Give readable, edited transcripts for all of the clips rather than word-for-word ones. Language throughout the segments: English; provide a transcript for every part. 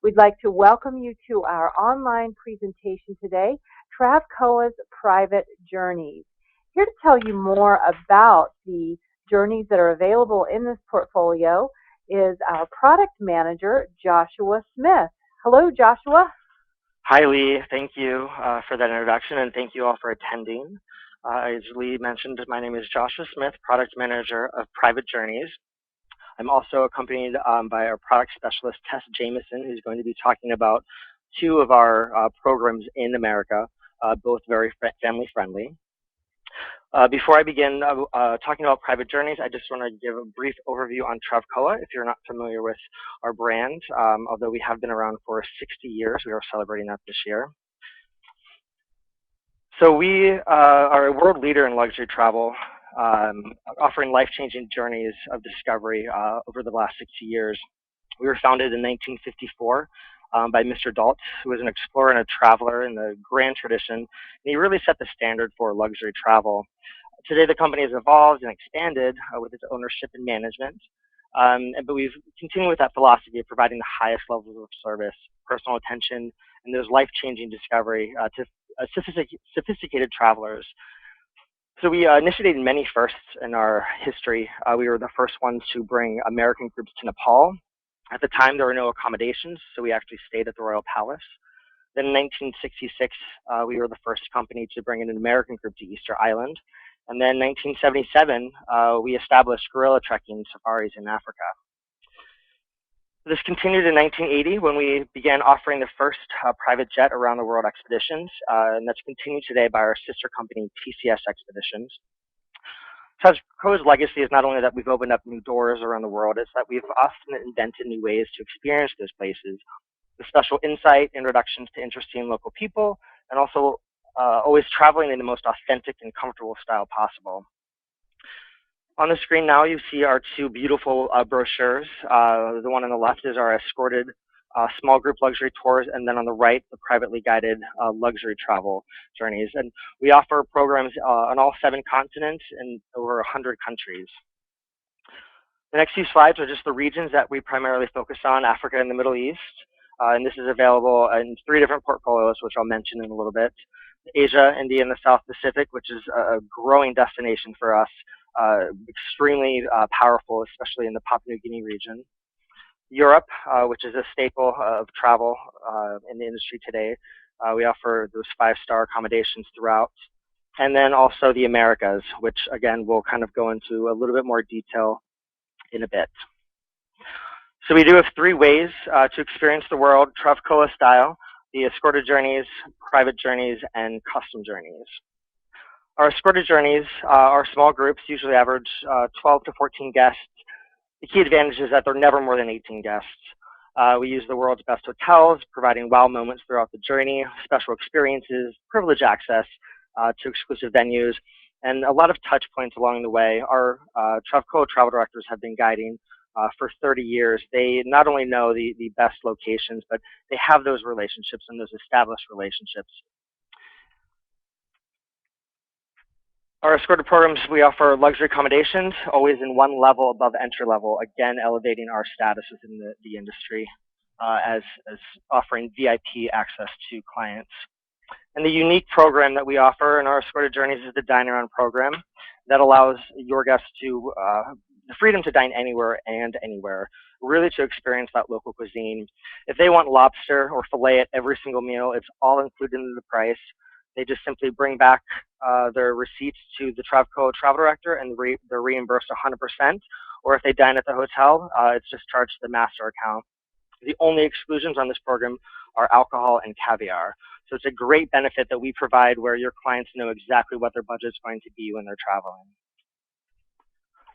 We'd like to welcome you to our online presentation today, Travcoa's Private Journeys. Here to tell you more about the journeys that are available in this portfolio is our product manager, Joshua Smith. Hello, Joshua. Hi, Lee. Thank you for that introduction, and thank you all for attending. As Lee mentioned, my name is Joshua Smith, Product Manager of Private Journeys. I'm also accompanied by our product specialist, Tess Jameson, who's going to be talking about two of our programs in America, both very family-friendly. Before I begin talking about Private Journeys, I just want to give a brief overview on Travcoa. If you're not familiar with our brand, although we have been around for 60 years, we are celebrating that this year. So we are a world leader in luxury travel, offering life-changing journeys of discovery over the last 60 years. We were founded in 1954 by Mr. Dalt, who was an explorer and a traveler in the grand tradition, and he really set the standard for luxury travel. Today, the company has evolved and expanded with its ownership and management, but we've continued with that philosophy of providing the highest levels of service, personal attention, and those life-changing discovery to sophisticated travelers. So we initiated many firsts in our history. We were the first ones to bring American groups to Nepal. At the time, there were no accommodations, so we actually stayed at the Royal Palace. Then in 1966, we were the first company to bring in an American group to Easter Island. And then in 1977, we established gorilla trekking safaris in Africa. This continued in 1980 when we began offering the first private jet around the world expeditions, and that's continued today by our sister company, TCS Expeditions. Travcoa's legacy is not only that we've opened up new doors around the world, it's that we've often invented new ways to experience those places with special insight, introductions to interesting local people, and also always traveling in the most authentic and comfortable style possible. On the screen now, you see our two beautiful brochures. The one on the left is our escorted small group luxury tours, and then on the right, the privately guided luxury travel journeys. And we offer programs on all 7 continents and over 100 countries. The next few slides are just the regions that we primarily focus on, Africa and the Middle East. And this is available in 3 different portfolios, which I'll mention in a little bit. Asia, India, and the South Pacific, which is a growing destination for us, extremely powerful, especially in the Papua New Guinea region. Europe, which is a staple of travel in the industry today. We offer those 5-star accommodations throughout. And then also the Americas, which again, we'll kind of go into a little bit more detail in a bit. So we do have 3 ways to experience the world Travcoa style: the escorted journeys, private journeys, and custom journeys. Our escorted journeys are small groups, usually average 12 to 14 guests. The key advantage is that they're never more than 18 guests. We use the world's best hotels, providing wow moments throughout the journey, special experiences, privileged access to exclusive venues, and a lot of touch points along the way. Our Travcoa travel directors have been guiding for 30 years. They not only know the best locations, but they have those relationships and those established relationships. Our escorted programs, we offer luxury accommodations, always in 1 level above entry level, again, elevating our status within the industry as offering VIP access to clients. And the unique program that we offer in our escorted journeys is the Dine Around program that allows your guests to the freedom to dine anywhere and anywhere, really to experience that local cuisine. If they want lobster or filet at every single meal, it's all included in the price. They just simply bring back their receipts to the Travcoa travel director, and they're reimbursed 100%. Or if they dine at the hotel, it's just charged to the master account. The only exclusions on this program are alcohol and caviar. So it's a great benefit that we provide where your clients know exactly what their budget is going to be when they're traveling.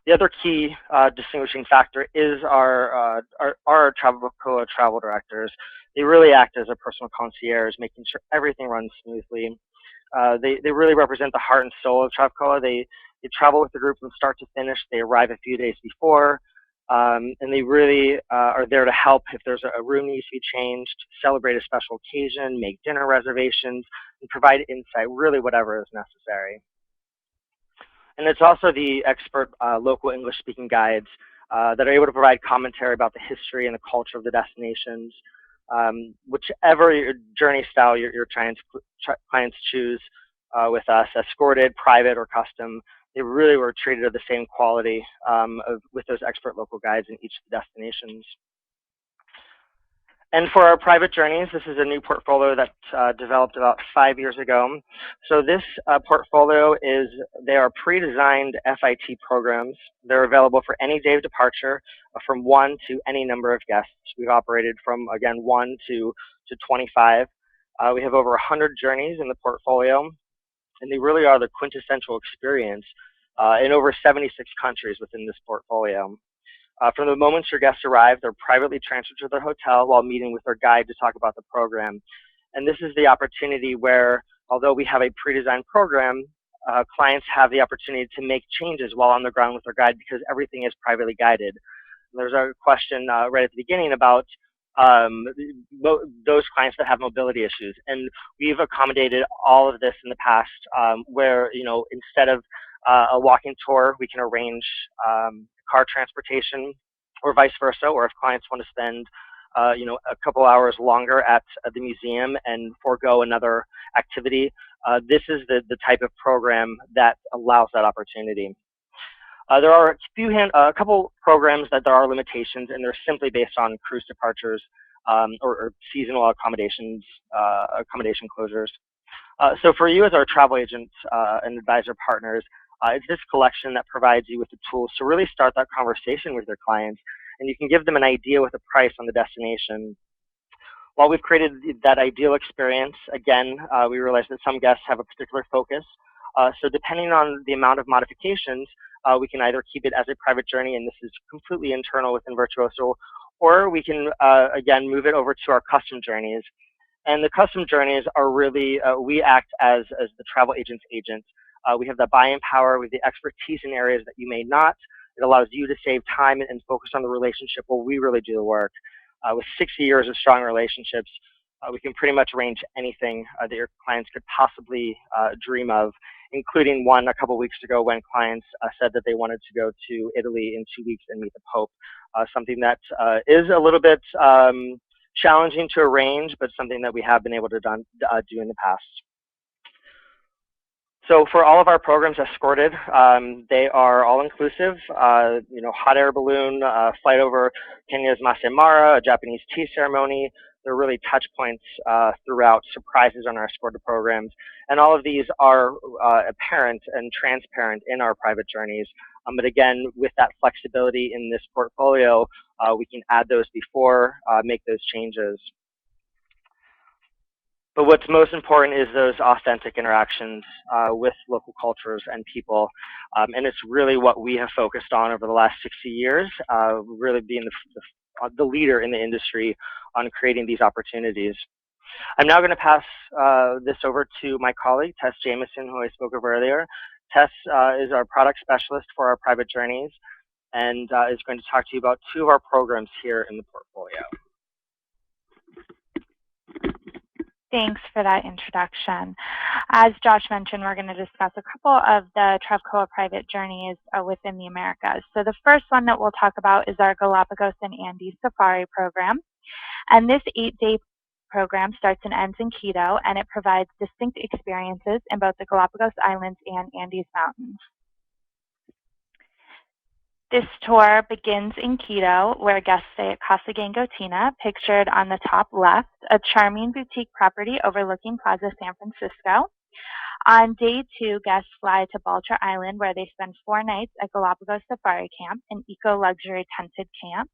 The other key distinguishing factor is our Travcoa travel directors. They really act as a personal concierge, making sure everything runs smoothly. They really represent the heart and soul of Travcoa. They travel with the group from start to finish. They arrive a few days before, and they really are there to help if there's a room needs to be changed, celebrate a special occasion, make dinner reservations, and provide insight, really whatever is necessary. And it's also the expert local English-speaking guides that are able to provide commentary about the history and the culture of the destinations. Whichever journey style your clients choose with us, escorted, private, or custom, they really were treated of the same quality with those expert local guides in each of the destinations. And for our private journeys, this is a new portfolio that developed about 5 years ago. So this portfolio they are pre-designed FIT programs. They're available for any day of departure from 1 to any number of guests. We've operated from, again, 1 to 25. We have over 100 journeys in the portfolio, and they really are the quintessential experience in over 76 countries within this portfolio. From the moment your guests arrive, they're privately transferred to their hotel while meeting with their guide to talk about the program. And this is the opportunity where, although we have a pre-designed program, clients have the opportunity to make changes while on the ground with their guide because everything is privately guided. There's a question right at the beginning about those clients that have mobility issues. And we've accommodated all of this in the past where, instead of a walking tour, we can arrange car transportation or vice versa, or if clients want to spend a couple hours longer at the museum and forego another activity, this is the type of program that allows that opportunity. There are a couple programs that there are limitations, and they're simply based on cruise departures or seasonal accommodation closures. So for you as our travel agents and advisor partners, it's this collection that provides you with the tools to really start that conversation with your clients, and you can give them an idea with a price on the destination. While we've created that ideal experience, again, we realize that some guests have a particular focus. So depending on the amount of modifications, we can either keep it as a private journey, and this is completely internal within Virtuoso, or we can, again, move it over to our custom journeys. And the custom journeys are really, we act as the travel agent's agent. We have the buy-in power with the expertise in areas that you may not. It allows you to save time and focus on the relationship while we really do the work. With 60 years of strong relationships, we can pretty much arrange anything that your clients could possibly dream of, including one a couple weeks ago when clients said that they wanted to go to Italy in 2 weeks and meet the Pope, something that is a little bit challenging to arrange, but something that we have been able to do in the past. So for all of our programs escorted, they are all inclusive. Hot air balloon, flight over Kenya's Masai Mara, a Japanese tea ceremony. They're really touch points throughout, surprises on our escorted programs. And all of these are apparent and transparent in our private journeys. But again, with that flexibility in this portfolio, we can add those before, make those changes. But what's most important is those authentic interactions with local cultures and people. And it's really what we have focused on over the last 60 years, really being the leader in the industry on creating these opportunities. I'm now going to pass this over to my colleague, Tess Jameson, who I spoke of earlier. Tess is our product specialist for our private journeys and is going to talk to you about 2 of our programs here in the portfolio. Thanks for that introduction. As Josh mentioned, we're going to discuss a couple of the Travcoa private journeys within the Americas. So the first one that we'll talk about is our Galápagos and Andes Safari program. And this 8-day program starts and ends in Quito, and it provides distinct experiences in both the Galápagos Islands and Andes Mountains. This tour begins in Quito, where guests stay at Casa Gangotina, pictured on the top left, a charming boutique property overlooking Plaza San Francisco. On day 2, guests fly to Baltra Island, where they spend 4 nights at Galápagos Safari Camp, an eco-luxury tented camp.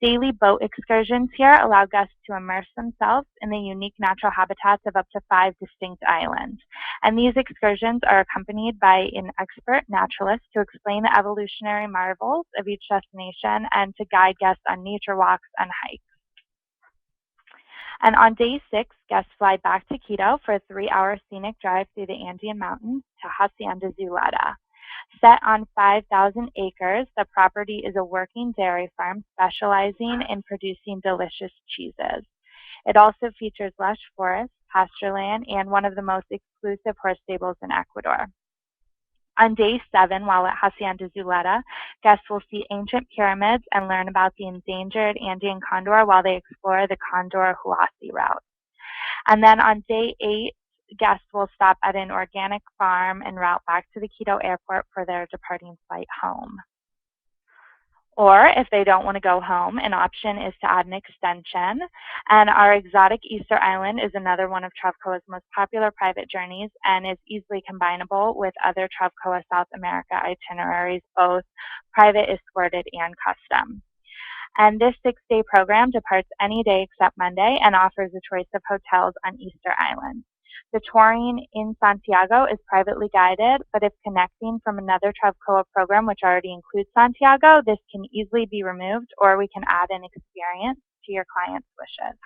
Daily boat excursions here allow guests to immerse themselves in the unique natural habitats of up to 5 distinct islands. And these excursions are accompanied by an expert naturalist to explain the evolutionary marvels of each destination and to guide guests on nature walks and hikes. And on day 6, guests fly back to Quito for a 3-hour scenic drive through the Andean Mountains to Hacienda Zuleta. Set on 5,000 acres, the property is a working dairy farm specializing in producing delicious cheeses. It also features lush forests, pasture land, and one of the most exclusive horse stables in Ecuador. On day 7, while at Hacienda Zuleta, guests will see ancient pyramids and learn about the endangered Andean condor while they explore the Condor-Huasi route. And then on day 8, guests will stop at an organic farm and route back to the Quito airport for their departing flight home. Or if they don't want to go home, an option is to add an extension. And our exotic Easter Island is another one of Travcoa's most popular private journeys and is easily combinable with other Travcoa South America itineraries, both private, escorted, and custom. And this 6-day program departs any day except Monday and offers a choice of hotels on Easter Island. The touring in Santiago is privately guided, but if connecting from another Travcoa program, which already includes Santiago, this can easily be removed, or we can add an experience to your client's wishes.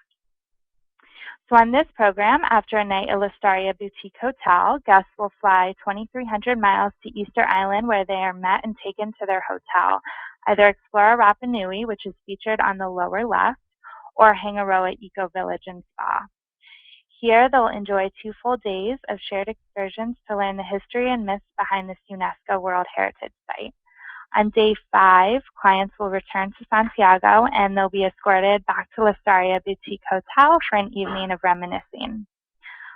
So on this program, after a night at Listaria Boutique Hotel, guests will fly 2,300 miles to Easter Island, where they are met and taken to their hotel. Either explore Rapa Nui, which is featured on the lower left, or Hangaroa Eco Village and Spa. Here, they'll enjoy 2 full days of shared excursions to learn the history and myths behind this UNESCO World Heritage Site. On day 5, clients will return to Santiago and they'll be escorted back to Listaria Boutique Hotel for an evening of reminiscing.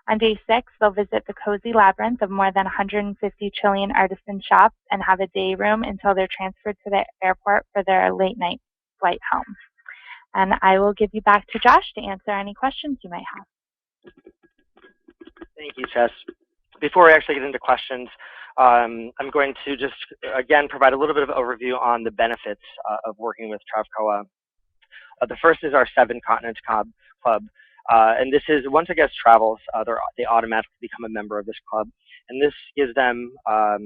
On day 6, they'll visit the cozy labyrinth of more than 150 Chilean artisan shops and have a day room until they're transferred to the airport for their late night flight home. And I will give you back to Josh to answer any questions you might have. Thank you, Tess. Before we actually get into questions, I'm going to just, again, provide a little bit of overview on the benefits of working with Travcoa. The first is our 7 Continents Club. And this is, once a guest travels, they automatically become a member of this club. And this gives them 4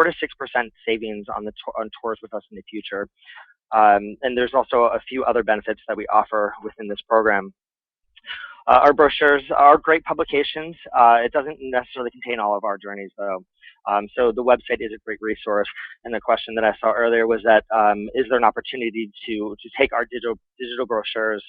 to 6% savings on tours with us in the future. And there's also a few other benefits that we offer within this program. Our brochures are great publications. It doesn't necessarily contain all of our journeys, though. So the website is a great resource. And the question that I saw earlier was that, is there an opportunity to take our digital brochures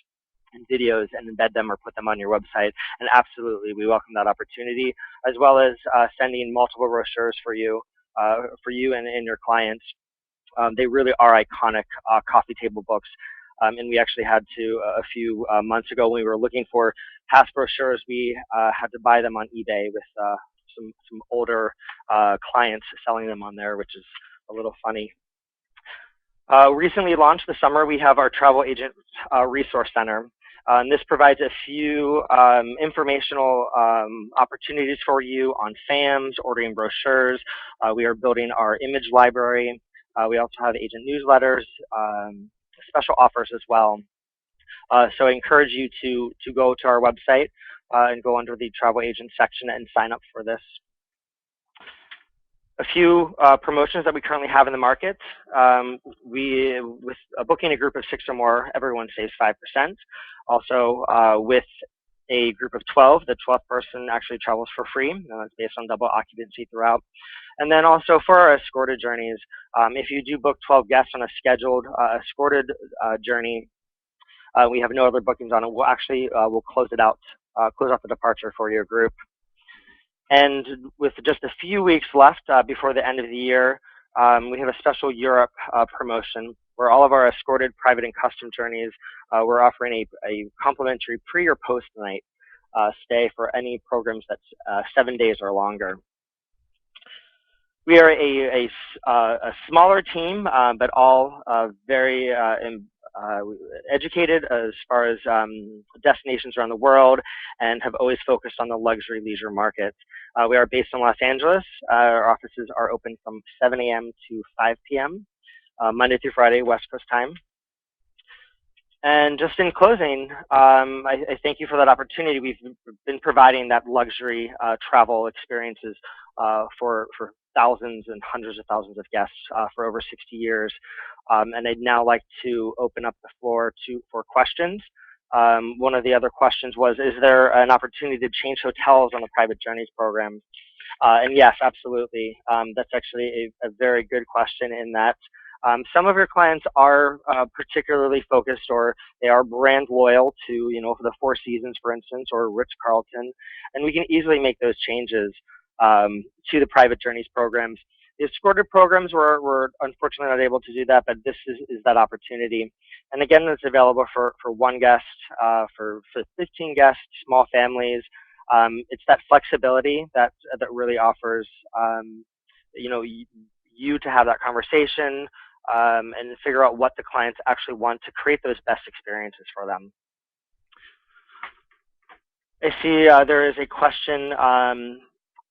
and videos and embed them or put them on your website? And absolutely, we welcome that opportunity, as well as sending multiple brochures for you and your clients. They really are iconic coffee table books. And we actually had to, a few months ago, when we were looking for past brochures, we had to buy them on eBay with some older clients selling them on there, which is a little funny. Recently launched this summer, we have our Travel Agent Resource Center. And this provides a few informational opportunities for you on FAMs, ordering brochures. We are building our image library. We also have agent newsletters, special offers as well. So I encourage you to go to our website and go under the travel agent section and sign up for this. A few promotions that we currently have in the market. With booking a group of 6 or more, everyone saves 5%. Also, with a group of 12, the 12th person actually travels for free. It's based on double occupancy throughout. And then also for our escorted journeys, if you do book 12 guests on a scheduled escorted journey, we have no other bookings on it. We'll actually we'll close out the departure for your group. And with just a few weeks left before the end of the year, we have a special Europe promotion where all of our escorted private and custom journeys, we're offering a complimentary pre or post night stay for any programs that's 7 days or longer. We are a smaller team, but all very educated as far as destinations around the world, and have always focused on the luxury leisure market. We are based in Los Angeles. Our offices are open from 7 a.m. to 5 p.m., Monday through Friday, West Coast time. And just in closing, I thank you for that opportunity. We've been providing that luxury travel experiences for thousands and hundreds of thousands of guests for over 60 years. And I'd now like to open up the floor for questions. One of the other questions was, is there an opportunity to change hotels on the Private Journeys program? And yes, absolutely. That's actually a very good question in that some of your clients are particularly focused, or they are brand loyal to, for the Four Seasons, for instance, or Ritz-Carlton, and we can easily make those changes to the Private Journeys programs. The escorted programs, we're unfortunately not able to do that, but this is that opportunity. And again, it's available for 1 guest, for 15 guests, small families. It's that flexibility that really offers, you to have that conversation and figure out what the clients actually want to create those best experiences for them. I see there is a question,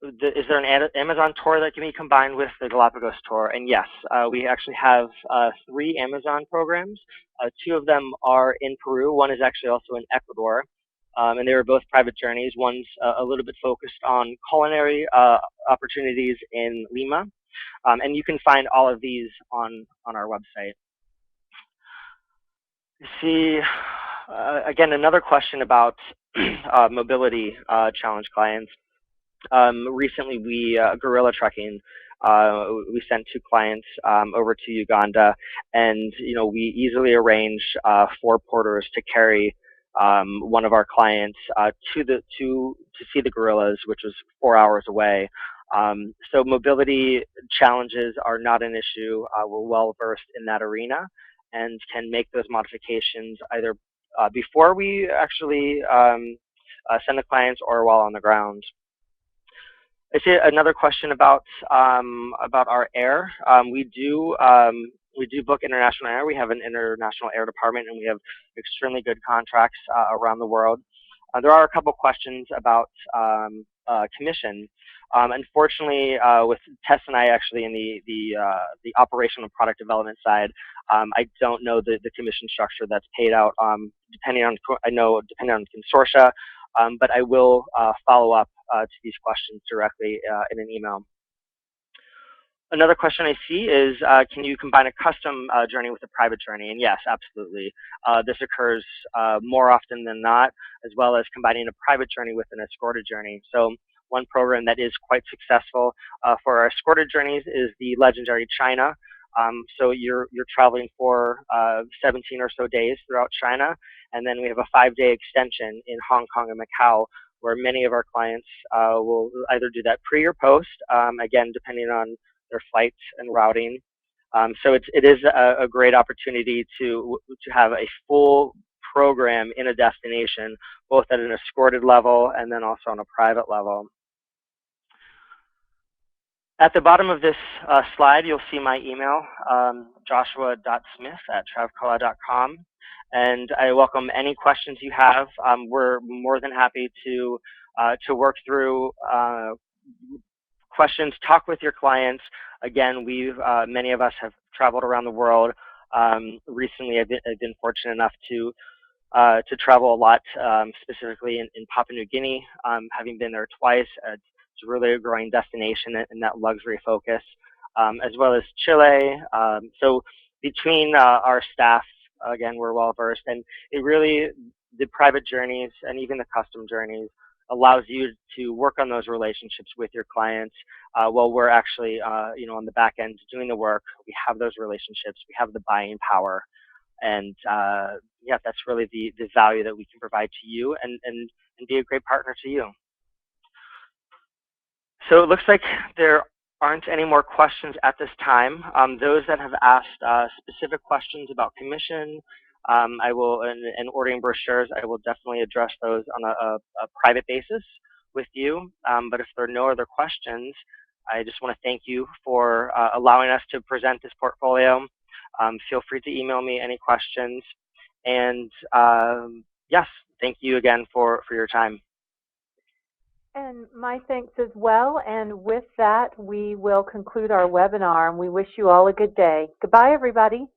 is there an Amazon tour that can be combined with the Galapagos tour? And yes, we actually have 3 Amazon programs. 2 of them are in Peru. One is actually also in Ecuador. And they were both private journeys. One's a little bit focused on culinary opportunities in Lima. And you can find all of these on our website. You see, again, another question about mobility challenge clients. Recently, we gorilla trekking. We sent 2 clients over to Uganda, and we easily arranged 4 porters to carry one of our clients to see the gorillas, which was 4 hours away. So mobility challenges are not an issue. We're well versed in that arena and can make those modifications either before we actually send the clients or while on the ground. I see another question about our air. We do book international air. We have an international air department, and we have extremely good contracts around the world. There are a couple questions about commission. Unfortunately, with Tess and I actually in the operational product development side, I don't know the commission structure that's paid out. Depending on consortia, but I will follow up to these questions directly in an email. Another question I see is, can you combine a custom journey with a private journey? And yes, absolutely. This occurs more often than not, as well as combining a private journey with an escorted journey. So one program that is quite successful for our escorted journeys is the legendary China. So you're traveling for 17 or so days throughout China, and then we have a 5-day extension in Hong Kong and Macau, where many of our clients will either do that pre or post, again, depending on their flights and routing. So it is a great opportunity to have a full program in a destination, both at an escorted level and then also on a private level. At the bottom of this slide, you'll see my email, joshua.smith@travcoa.com. And I welcome any questions you have. We're more than happy to work through questions, talk with your clients. Again, many of us have traveled around the world. Recently, I've been fortunate enough to travel a lot, specifically in Papua New Guinea, having been there twice. It's really a growing destination in that luxury focus, as well as Chile. So between our staff, again, we're well versed, and it really, the private journeys and even the custom journeys allows you to work on those relationships with your clients while we're actually, on the back end doing the work. We have those relationships, we have the buying power, and yeah, that's really the value that we can provide to you and be a great partner to you. So it looks like there aren't any more questions at this time. Those that have asked specific questions about commission, I will, and ordering brochures, I will definitely address those on a private basis with you. But if there are no other questions, I just want to thank you for allowing us to present this portfolio. Feel free to email me any questions. And yes, thank you again for your time. And my thanks as well. And with that, we will conclude our webinar, and we wish you all a good day. Goodbye, everybody.